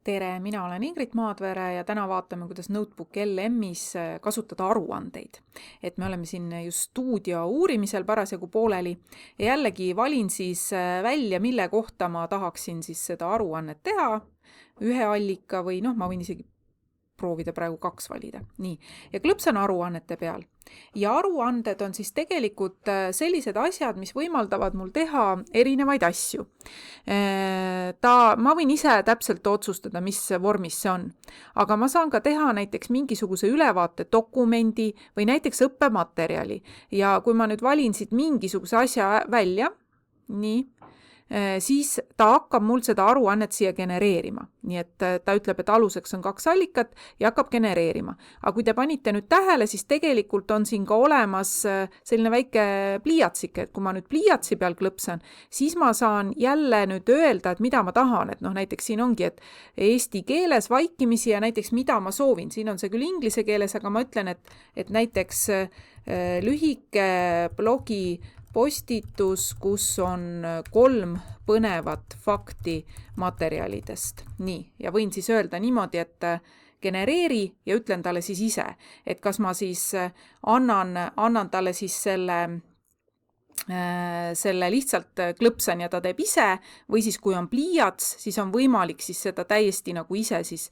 Tere, mina olen Ingrid Maadvere ja täna vaatame, kuidas Notebook LM-is kasutada aruandeid. Et me oleme siin just stuudio uurimisel parasjagu pooleli ja jällegi valin siis välja, mille kohta ma tahaksin siis seda aruannet teha, ühe allika või ma võin isegi proovida praegu 2 valida. Nii, ja klõpsan aruannete peal. Ja aruanded on siis tegelikult sellised asjad, mis võimaldavad mul teha erinevaid asju. Ma võin ise täpselt otsustada, mis vormis see on. Aga ma saan ka teha näiteks mingisuguse ülevaate dokumendi või näiteks õppematerjali. Ja kui ma nüüd valin siit mingisuguse asja välja, siis ta hakkab mul seda aruannet siia genereerima. Nii et ta ütleb, et aluseks on 2 allikat ja hakkab genereerima. Aga kui te panite nüüd tähele, siis tegelikult on siin ka olemas selline väike pliiatsike, et kui ma nüüd pliiatsi peal klõpsan, siis ma saan jälle nüüd öelda, et mida ma tahan. Et näiteks siin ongi, et eesti keeles vaikimisi ja näiteks mida ma soovin. Siin on see küll inglise keeles, aga ma ütlen, et näiteks lühike blogi postitus, kus on 3 põnevat fakti materjalidest. Nii, ja võin siis öelda niimoodi, et genereeri ja ütlen talle siis ise, et kas ma siis annan talle siis selle lihtsalt klõpsan ja ta teeb ise, või siis kui on pliiats, siis on võimalik siis seda täiesti nagu ise siis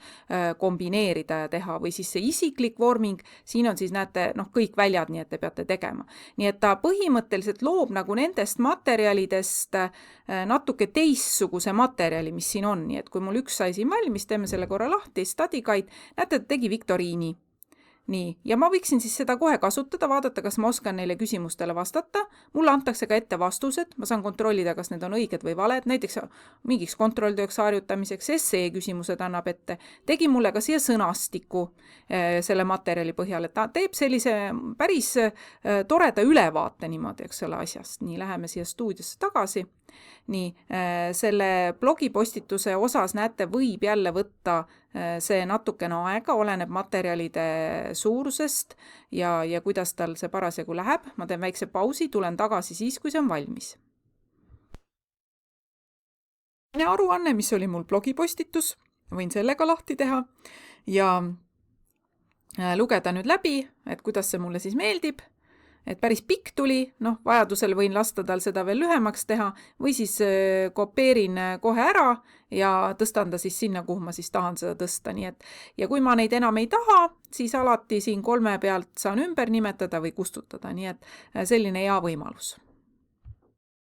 kombineerida ja teha, või siis see isiklik vorming, siin on siis näete kõik väljad, nii et te peate tegema. Nii et ta põhimõtteliselt loob nagu nendest materjalidest natuke teistsuguse materjali, mis siin on, nii et kui mul üks sai siin valmis, teeme selle korra lahti, study guide, näete, ta tegi viktoriini. Nii, ja ma võiksin siis seda kohe kasutada, vaadata, kas ma oskan neile küsimustele vastata. Mulle antakse ka ette vastused, ma saan kontrollida, kas need on õiged või valed, näiteks mingiks kontrolltööks harjutamiseks, essee küsimused annab ette. Tegi mulle ka siia sõnastiku selle materjali põhjal, et ta teeb sellise päris toreda ülevaate niimoodi, eks ole, asjast. Nii, läheme siia stuudiosse tagasi. Nii, selle blogipostituse osas näete, võib jälle võtta see natukene aega, oleneb materjalide suurusest ja kuidas tal see parasjagu läheb. Ma teen väikse pausi, tulen tagasi siis, kui see on valmis. Ja aruanne, mis oli mul blogipostitus, võin sellega lahti teha ja lugeda nüüd läbi, et kuidas see mulle siis meeldib. Et päris pikk tuli, vajadusel võin lasta tal seda veel lühemaks teha või siis kopeerin kohe ära ja tõstan ta siis sinna, kuhu ma siis tahan seda tõsta. Nii et, ja kui ma neid enam ei taha, siis alati siin 3 pealt saan ümber nimetada või kustutada. Nii et selline hea võimalus.